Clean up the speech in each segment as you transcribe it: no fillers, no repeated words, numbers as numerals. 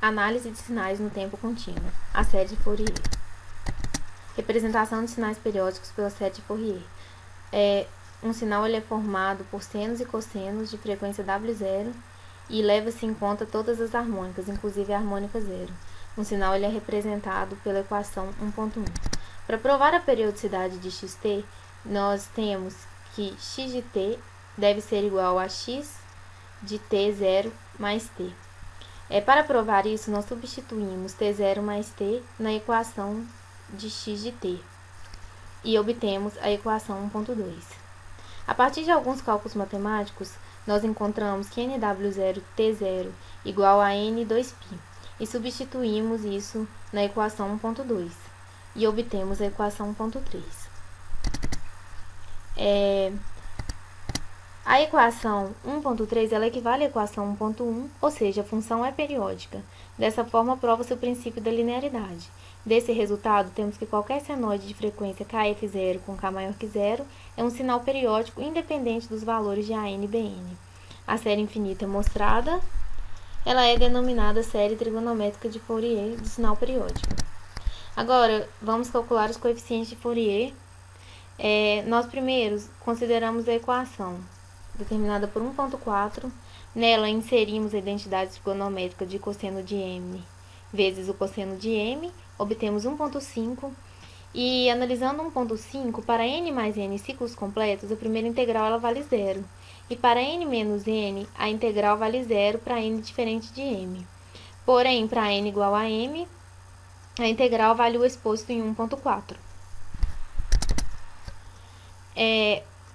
Análise de sinais no tempo contínuo. A série de Fourier. Representação de sinais periódicos pela série de Fourier. Um sinal ele é formado por senos e cossenos de frequência W0 e leva-se em conta todas as harmônicas, inclusive a harmônica zero. Um sinal ele é representado pela equação 1.1. Para provar a periodicidade de xt, nós temos que x de t deve ser igual a x de t0 mais t. Para provar isso, nós substituímos t0 mais t na equação de x de t e obtemos a equação 1.2. A partir de alguns cálculos matemáticos, nós encontramos que nw0t0 igual a n2π e substituímos isso na equação 1.2 e obtemos a equação 1.3. A equação 1.3 ela equivale à equação 1.1, ou seja, a função é periódica. Dessa forma, prova-se o princípio da linearidade. Desse resultado, temos que qualquer senoide de frequência kf0 com k maior que zero é um sinal periódico independente dos valores de an e bn. A série infinita mostrada ela é denominada série trigonométrica de Fourier do sinal periódico. Agora, vamos calcular os coeficientes de Fourier. Nós primeiro consideramos a equação determinada por 1.4. Nela, inserimos a identidade trigonométrica de cosseno de m vezes o cosseno de m, obtemos 1.5. E analisando 1.5, para n mais n ciclos completos, a primeira integral ela vale zero. E para n menos n, a integral vale zero para n diferente de m. Porém, para n igual a m, a integral vale o exposto em 1.4.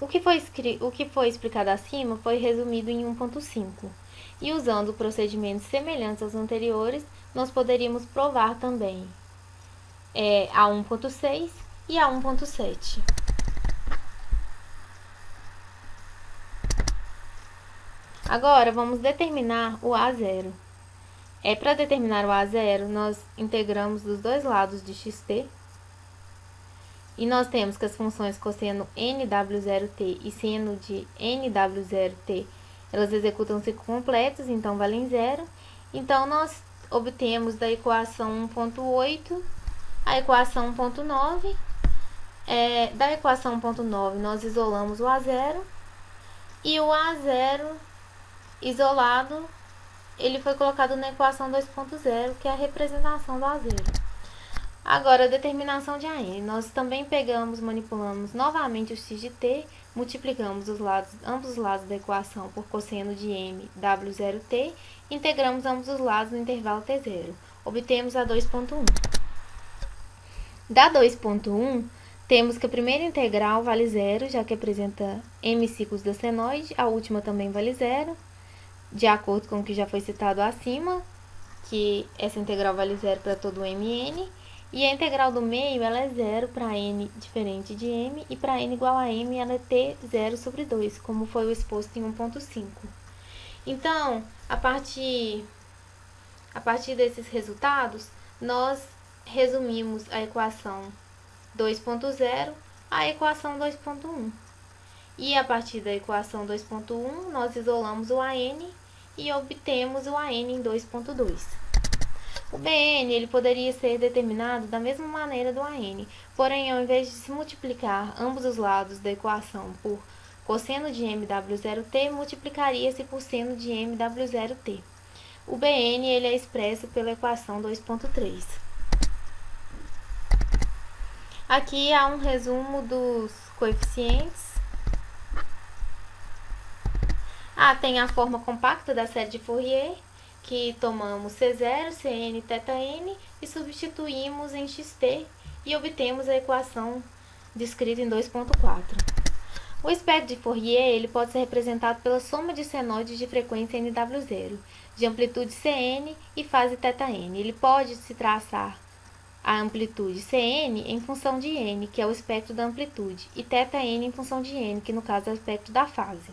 O que foi explicado acima foi resumido em 1.5. E usando procedimentos semelhantes aos anteriores, nós poderíamos provar também a 1.6 e a 1.7. Agora, vamos determinar o A0. Para determinar o A0, nós integramos dos dois lados de xt. E nós temos que as funções cosseno nw0t e seno de nw0t, elas executam-se completos, então valem zero. Então, nós obtemos da equação 1.8 a equação 1.9. Da equação 1.9, nós isolamos o A0. E o A0 isolado, ele foi colocado na equação 2.0, que é a representação do A0. Agora, a determinação de AN. Nós também manipulamos novamente o x de t, multiplicamos ambos os lados da equação por cosseno de m w0t, integramos ambos os lados no intervalo t0. Obtemos a 2.1. Da 2.1, temos que a primeira integral vale zero, já que apresenta m ciclos da senoide, a última também vale zero, de acordo com o que já foi citado acima, que essa integral vale zero para todo mn. E a integral do meio, ela é zero para n diferente de m, e para n igual a m, ela é t0 sobre 2, como foi o exposto em 1.5. Então, a partir desses resultados, nós resumimos a equação 2.0 à equação 2.1. E a partir da equação 2.1, nós isolamos o AN e obtemos o AN em 2.2. O BN ele poderia ser determinado da mesma maneira do AN, porém, ao invés de se multiplicar ambos os lados da equação por cosseno de mw0t, multiplicaria-se por seno de mw0t. O BN ele é expresso pela equação 2.3. Aqui há um resumo dos coeficientes. Tem a forma compacta da série de Fourier, que tomamos C0, Cn, θn e substituímos em xt e obtemos a equação descrita em 2.4. O espectro de Fourier ele pode ser representado pela soma de senoides de frequência nw0, de amplitude Cn e fase θn. Ele pode se traçar a amplitude Cn em função de n, que é o espectro da amplitude, e θn em função de n, que no caso é o espectro da fase.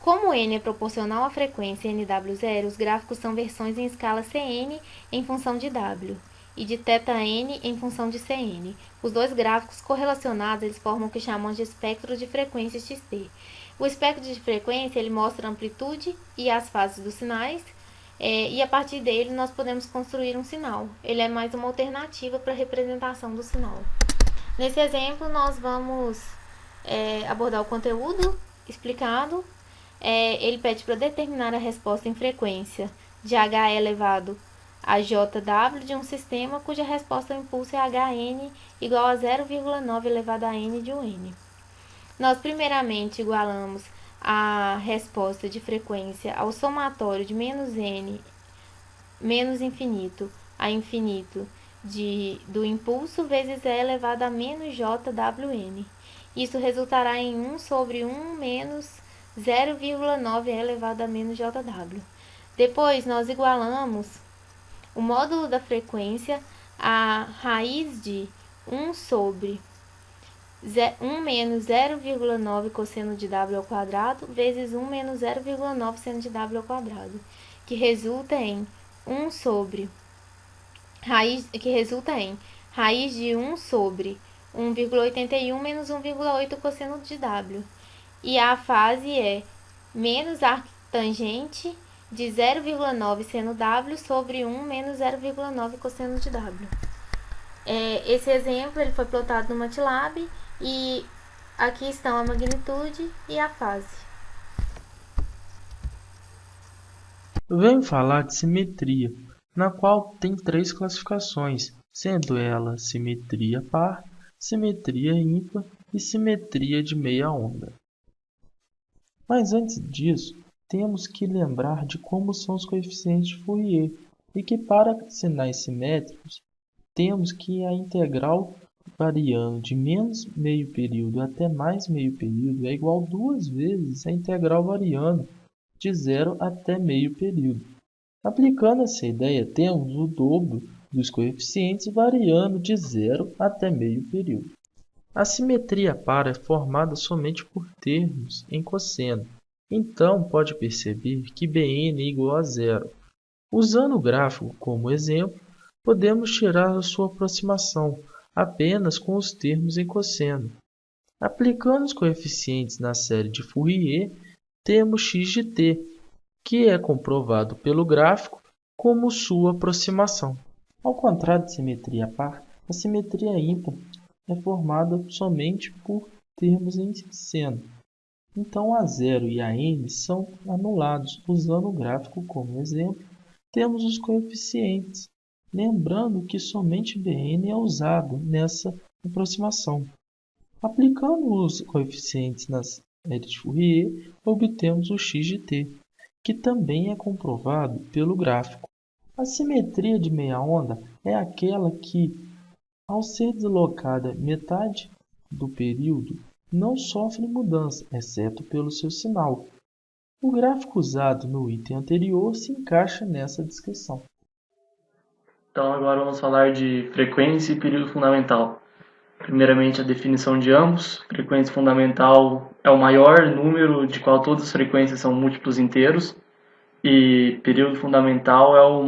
Como n é proporcional à frequência nw0, os gráficos são versões em escala Cn em função de w e de θn em função de Cn. Os dois gráficos correlacionados eles formam o que chamamos de espectro de frequência xt. O espectro de frequência ele mostra a amplitude e as fases dos sinais, E a partir dele nós podemos construir um sinal. Ele é mais uma alternativa para a representação do sinal. Nesse exemplo, nós vamos abordar o conteúdo explicado. Ele pede para determinar a resposta em frequência de H elevado a JW de um sistema cuja resposta ao impulso é Hn igual a 0,9 elevado a n de um n. Nós primeiramente igualamos a resposta de frequência ao somatório de menos n menos infinito a infinito do impulso vezes e elevado a menos jwn. Isso resultará em 1 sobre 1 menos 0,9 elevado a menos jw. Depois, nós igualamos o módulo da frequência a raiz de 1 sobre 1 menos 0,9 cosseno de w ao quadrado vezes 1 menos 0,9 seno de w ao quadrado, que resulta em raiz de 1 sobre 1,81 menos 1,8 cosseno de w. E a fase é menos arctangente de 0,9 seno w sobre 1 menos 0,9 cosseno de w. Esse exemplo ele foi plotado no MATLAB e aqui estão a magnitude e a fase. Venho falar de simetria, na qual tem 3 classificações, sendo ela simetria par, simetria ímpar e simetria de meia onda. Mas antes disso, temos que lembrar de como são os coeficientes de Fourier, e que para sinais simétricos, temos que a integral variando de menos meio período até mais meio período é igual 2 vezes a integral variando de 0 até meio período. Aplicando essa ideia, temos o dobro dos coeficientes variando de 0 até meio período. A simetria par é formada somente por termos em cosseno, então pode perceber que Bn é igual a 0. Usando o gráfico como exemplo, podemos tirar a sua aproximação apenas com os termos em cosseno. Aplicando os coeficientes na série de Fourier, temos x de t, que é comprovado pelo gráfico como sua aproximação. Ao contrário de simetria par, a simetria ímpar é formada somente por termos em seno. Então a 0 e a n são anulados. Usando o gráfico como exemplo, temos os coeficientes, lembrando que somente Bn é usado nessa aproximação. Aplicando os coeficientes na série de Fourier, obtemos o x de t, que também é comprovado pelo gráfico. A simetria de meia onda é aquela que, ao ser deslocada metade do período, não sofre mudança, exceto pelo seu sinal. O gráfico usado no item anterior se encaixa nessa descrição. Então agora vamos falar de frequência e período fundamental. Primeiramente a definição de ambos. Frequência fundamental é o maior número de qual todas as frequências são múltiplos inteiros. E período fundamental é o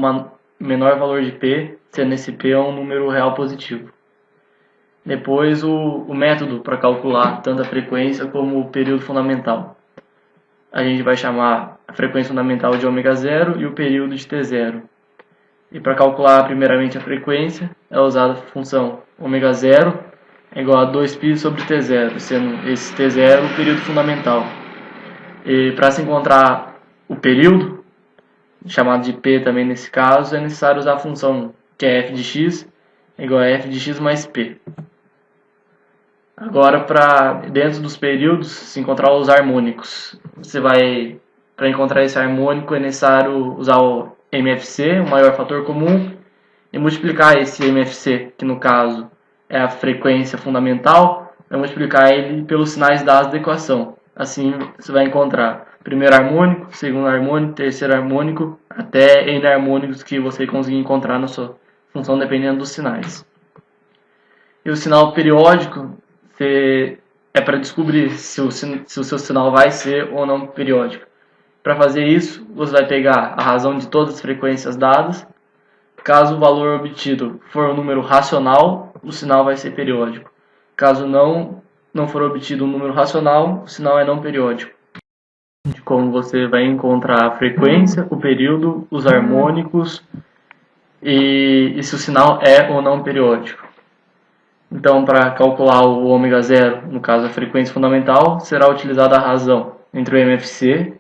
menor valor de P, sendo esse P um número real positivo. Depois o método para calcular tanto a frequência como o período fundamental. A gente vai chamar a frequência fundamental de ω0 e o período de T0. E para calcular primeiramente a frequência, é usada a função ω0 é igual a 2π sobre T0, sendo esse T0 o período fundamental. E para se encontrar o período, chamado de P também nesse caso, é necessário usar a função que é f de x é igual a f de x mais P. Agora, dentro dos períodos, se encontrar os harmônicos. Para encontrar esse harmônico, é necessário usar o MFC, o maior fator comum, e multiplicar esse MFC, que no caso é a frequência fundamental, vai multiplicar ele pelos sinais dados da equação. Assim, você vai encontrar primeiro harmônico, segundo harmônico, terceiro harmônico, até N harmônicos que você conseguir encontrar na sua função, dependendo dos sinais. E o sinal periódico é para descobrir se o seu sinal vai ser ou não periódico. Para fazer isso, você vai pegar a razão de todas as frequências dadas. Caso o valor obtido for um número racional, o sinal vai ser periódico. Caso não for obtido um número racional, o sinal é não periódico. de como você vai encontrar a frequência, o período, os harmônicos e se o sinal é ou não periódico. Então, para calcular o ômega zero, no caso a frequência fundamental, será utilizada a razão entre o MFC,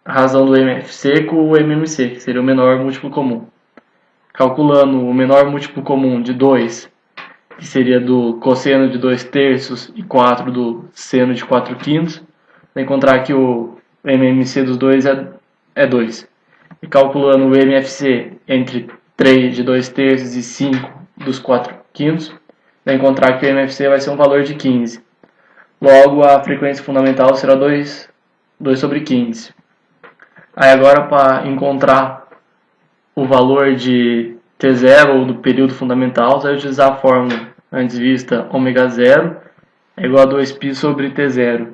a razão do MFC com o MMC, que seria o menor múltiplo comum. Calculando o menor múltiplo comum de 2, que seria do cosseno de 2/3 e 4 do seno de 4/5, vai encontrar que o MMC dos dois é 2. E calculando o MFC entre 3 de 2/3 e 5 dos 4/5, vai encontrar que o MFC vai ser um valor de 15. Logo, a frequência fundamental será 2/15. Aí agora, para encontrar o valor de T0 ou do período fundamental, você vai utilizar a fórmula antes vista ômega zero é igual a 2π sobre T0.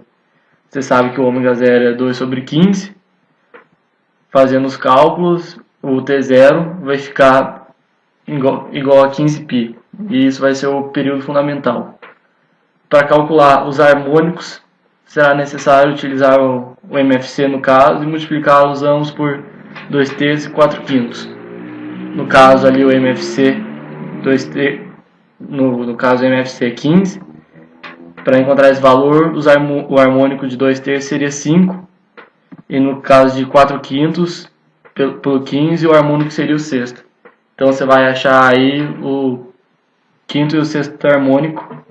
Você sabe que o ômega zero é 2/15. Fazendo os cálculos, o T0 vai ficar igual a 15π. E isso vai ser o período fundamental. Para calcular os harmônicos, será necessário utilizar o MFC no caso e multiplicá-los ambos por 2/3 e 4/5. No caso ali o MFC no caso o MFC é 15. Para encontrar esse valor, o harmônico de 2/3 seria 5. E no caso de 4/5 pelo 15, o harmônico seria o sexto. Então você vai achar aí o quinto e o sexto harmônico,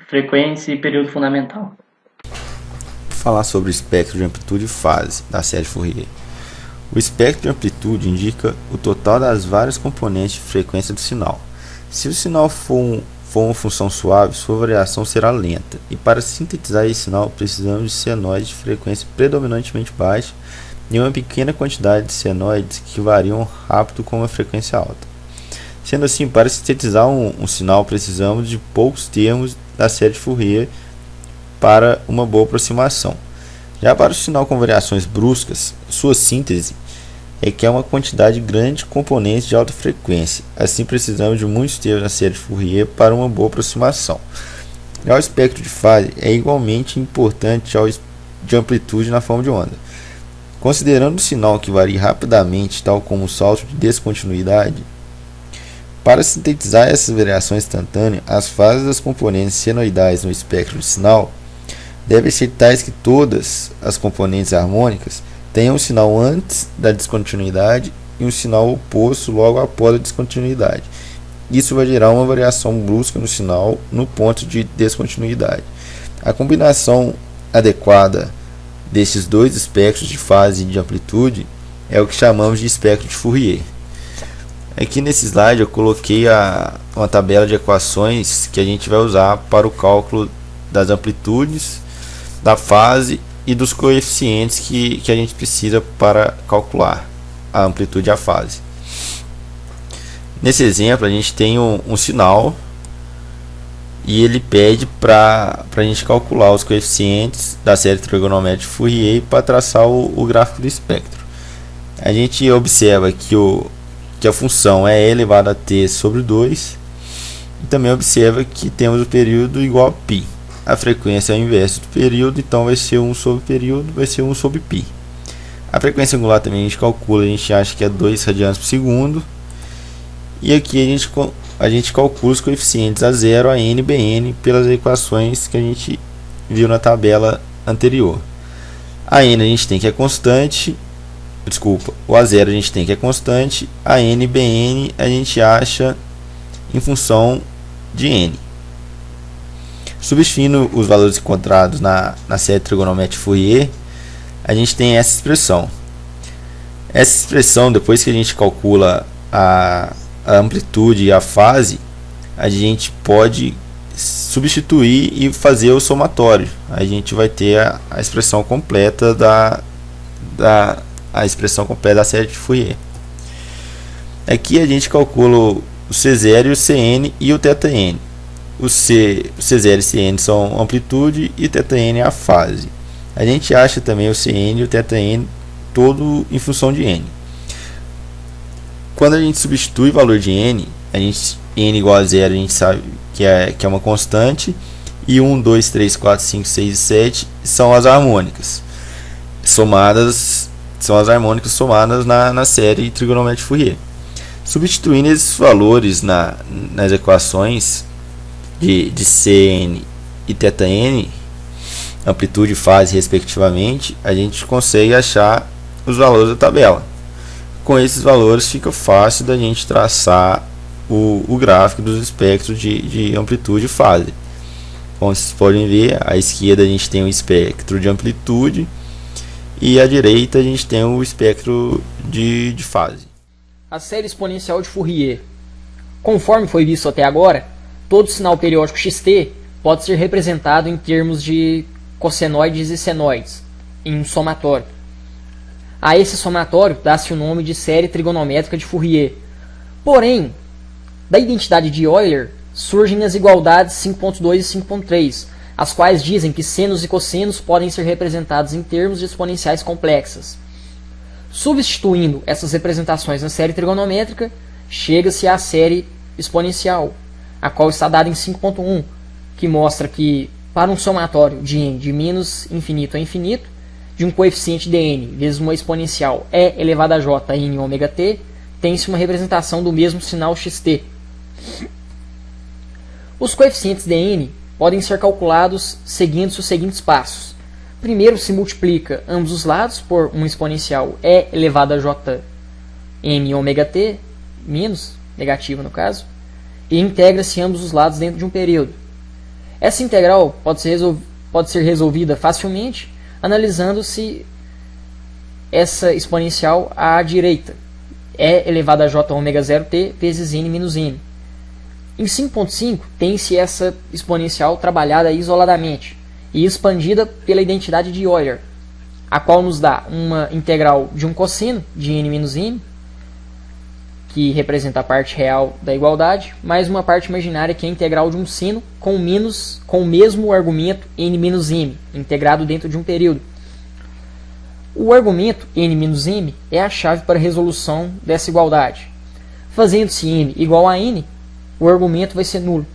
frequência e período fundamental. Falar sobre o espectro de amplitude e fase da série Fourier. O espectro de amplitude indica o total das várias componentes de frequência do sinal. Se o sinal for uma função suave, sua variação será lenta, e para sintetizar esse sinal precisamos de senoides de frequência predominantemente baixa e uma pequena quantidade de senoides que variam rápido com uma frequência alta. Sendo assim, para sintetizar um sinal precisamos de poucos termos da série de Fourier para uma boa aproximação. Já para o sinal com variações bruscas, sua síntese requer uma quantidade grande de componentes de alta frequência. Assim, precisamos de muitos termos na série de Fourier para uma boa aproximação. Já o espectro de fase é igualmente importante ao de amplitude na forma de onda. Considerando o sinal que varia rapidamente, tal como o salto de descontinuidade, para sintetizar essas variações instantâneas, as fases das componentes senoidais no espectro de sinal devem ser tais que todas as componentes harmônicas tenham um sinal antes da descontinuidade e um sinal oposto logo após a descontinuidade. Isso vai gerar uma variação brusca no sinal no ponto de descontinuidade. A combinação adequada desses dois espectros de fase e de amplitude é o que chamamos de espectro de Fourier. Aqui nesse slide eu coloquei uma tabela de equações que a gente vai usar para o cálculo das amplitudes, da fase e dos coeficientes que a gente precisa para calcular a amplitude e a fase. Nesse exemplo a gente tem um sinal e ele pede para a gente calcular os coeficientes da série trigonométrica de Fourier para traçar o gráfico do espectro. A gente observa que a função é e elevado a t sobre 2 e também observa que temos o período igual a π. A frequência é o inverso do período, então vai ser 1 sobre período, vai ser 1 sobre π. A frequência angular também a gente calcula, a gente acha que é 2 radianos por segundo. E aqui a gente calcula os coeficientes A0, AN e BN pelas equações que a gente viu na tabela anterior. A N a gente tem que é constante, o A0 a gente tem que é constante, a N e BN a gente acha em função de N. Substituindo os valores encontrados na série trigonométrica de Fourier, a gente tem essa expressão. Essa expressão, depois que a gente calcula a amplitude e a fase, a gente pode substituir e fazer o somatório. A gente vai ter a expressão completa a expressão completa da série de Fourier. Aqui a gente calcula o C0 e o Cn e o θn. O C0 e Cn são amplitude e θn é a fase. A gente acha também o Cn e o θn todo em função de n. Quando a gente substitui o valor de n, n igual a 0 a gente sabe que é uma constante, e 1, 2, 3, 4, 5, 6 e 7 são as harmônicas. somadas, são as harmônicas somadas na série trigonométrica de Fourier. Substituindo esses valores nas equações de Cn e θn, amplitude e fase respectivamente, a gente consegue achar os valores da tabela. Com esses valores fica fácil da gente traçar o gráfico dos espectros de amplitude e fase. Como vocês podem ver, à esquerda a gente tem o espectro de amplitude e à direita a gente tem o espectro de fase. A série exponencial de Fourier. Conforme foi visto até agora, todo sinal periódico xt pode ser representado em termos de cossenoides e senoides, em um somatório. A esse somatório dá-se o nome de série trigonométrica de Fourier. Porém, da identidade de Euler surgem as igualdades 5.2 e 5.3, as quais dizem que senos e cossenos podem ser representados em termos de exponenciais complexas. Substituindo essas representações na série trigonométrica, chega-se à série exponencial, a qual está dada em 5.1, que mostra que, para um somatório de n de menos infinito a infinito, de um coeficiente dn vezes uma exponencial e elevado a j n ômega t, tem-se uma representação do mesmo sinal xt. Os coeficientes dn podem ser calculados seguindo os seguintes passos. Primeiro se multiplica ambos os lados por uma exponencial e elevado a j n ômega t, menos, negativa no caso, e integra-se ambos os lados dentro de um período. Essa integral pode ser resolvida facilmente analisando-se essa exponencial à direita, e elevado a j ômega 0t vezes n menos n. Em 5.5 tem-se essa exponencial trabalhada isoladamente e expandida pela identidade de Euler, a qual nos dá uma integral de um cosseno de n menos n, que representa a parte real da igualdade, mais uma parte imaginária que é a integral de um seno com o mesmo argumento n menos m, integrado dentro de um período. O argumento n menos m é a chave para a resolução dessa igualdade. Fazendo-se m igual a n, o argumento vai ser nulo.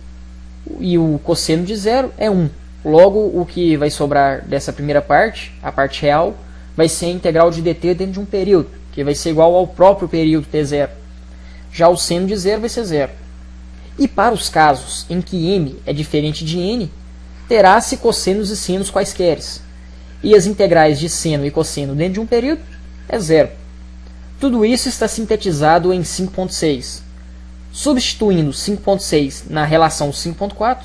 E o cosseno de zero é 1. Logo, o que vai sobrar dessa primeira parte, a parte real, vai ser a integral de dt dentro de um período, que vai ser igual ao próprio período t0. Já o seno de zero vai ser zero. E para os casos em que m é diferente de n, terá-se cossenos e senos quaisqueres. E as integrais de seno e cosseno dentro de um período é zero. Tudo isso está sintetizado em 5.6. Substituindo 5.6 na relação 5.4,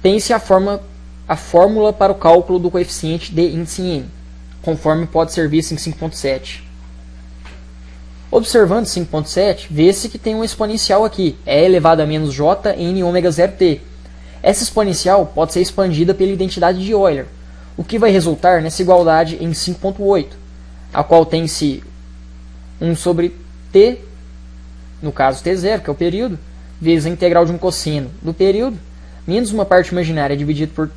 tem-se a fórmula para o cálculo do coeficiente de índice n, conforme pode ser visto em 5.7. Observando 5.7, vê-se que tem uma exponencial aqui, e elevado a menos j n ômega 0t. Essa exponencial pode ser expandida pela identidade de Euler, o que vai resultar nessa igualdade em 5.8, a qual tem-se 1 sobre t, no caso t0, que é o período, vezes a integral de um cosseno do período, menos uma parte imaginária dividido por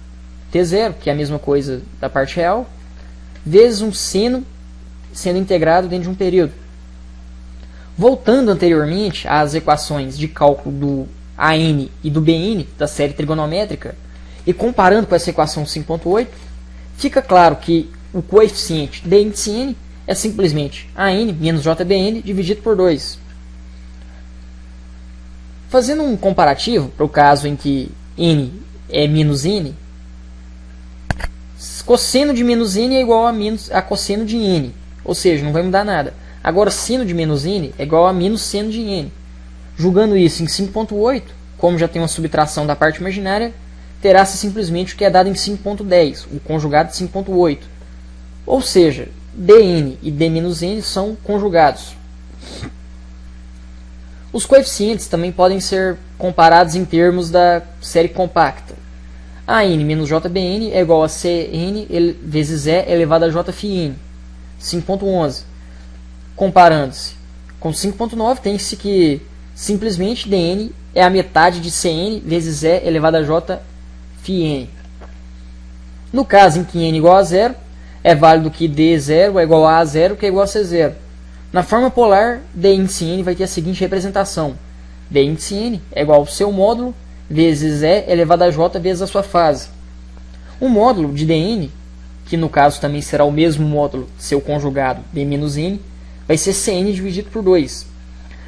t0, que é a mesma coisa da parte real, vezes um seno sendo integrado dentro de um período. Voltando anteriormente às equações de cálculo do AN e do BN da série trigonométrica e comparando com essa equação 5.8, fica claro que o coeficiente de índice n é simplesmente AN menos JBN dividido por 2. Fazendo um comparativo para o caso em que n é menos n, cosseno de menos n é igual a cosseno de n, ou seja, não vai mudar nada. Agora, seno de menos n é igual a menos seno de n. Julgando isso em 5.8, como já tem uma subtração da parte imaginária, terá-se simplesmente o que é dado em 5.10, o conjugado de 5.8. Ou seja, dn e d menos n são conjugados. Os coeficientes também podem ser comparados em termos da série compacta. AN menos JBN é igual a Cn vezes E elevado a Jφn. 5.11. Comparando-se com 5.9, tem-se que simplesmente dn é a metade de Cn vezes E elevado a Jφn. No caso em que n é igual a zero, é válido que d0 é igual a A0, que é igual a C0. Na forma polar, d índice n vai ter a seguinte representação. d índice n é igual ao seu módulo vezes E elevado a J vezes a sua fase. O módulo de dn que no caso também será o mesmo módulo seu conjugado d-n, vai ser Cn dividido por 2.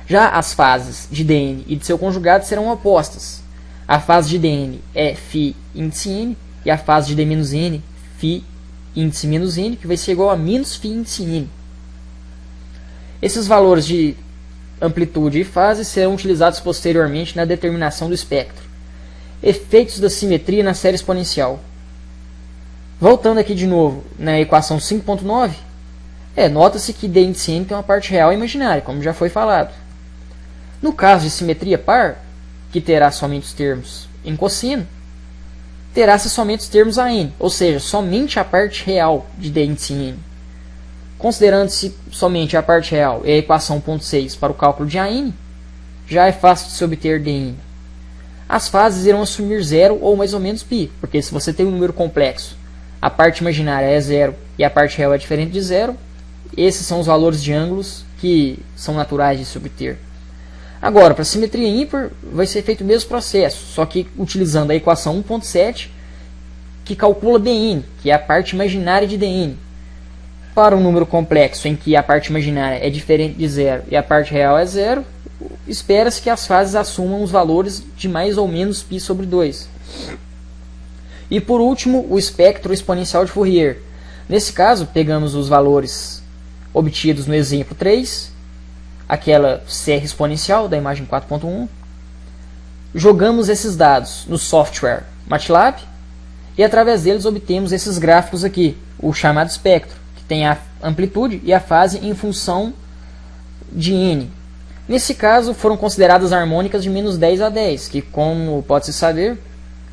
Já as fases de dn e de seu conjugado serão opostas. A fase de dn é φ índice n e a fase de d-n φ índice menos n, que vai ser igual a menos φ índice n. Esses valores de amplitude e fase serão utilizados posteriormente na determinação do espectro. Efeitos da simetria na série exponencial. Voltando aqui de novo na equação 5.9, nota-se que d índice n tem uma parte real e imaginária, como já foi falado. No caso de simetria par, que terá somente os termos em cosseno, terá-se somente os termos a n, ou seja, somente a parte real de d índice n. Considerando-se somente a parte real e a equação 1.6 para o cálculo de an, já é fácil de se obter dn. As fases irão assumir 0 ou mais ou menos π, porque se você tem um número complexo, a parte imaginária é 0 e a parte real é diferente de 0, esses são os valores de ângulos que são naturais de se obter. Agora, para simetria ímpar, vai ser feito o mesmo processo, só que utilizando a equação 1.7, que calcula dn, que é a parte imaginária de dn. Para um número complexo em que a parte imaginária é diferente de 0 e a parte real é 0, espera-se que as fases assumam os valores de mais ou menos π sobre 2. E por último, o espectro exponencial de Fourier. Nesse caso, pegamos os valores obtidos no exemplo 3, aquela serra exponencial da imagem 4.1, jogamos esses dados no software MATLAB e através deles obtemos esses gráficos aqui, o chamado espectro, que tem a amplitude e a fase em função de n. Nesse caso, foram consideradas harmônicas de menos 10 a 10, que, como pode-se saber,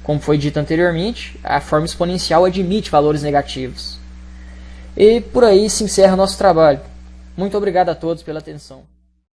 como foi dito anteriormente, a forma exponencial admite valores negativos. E por aí se encerra nosso trabalho. Muito obrigado a todos pela atenção.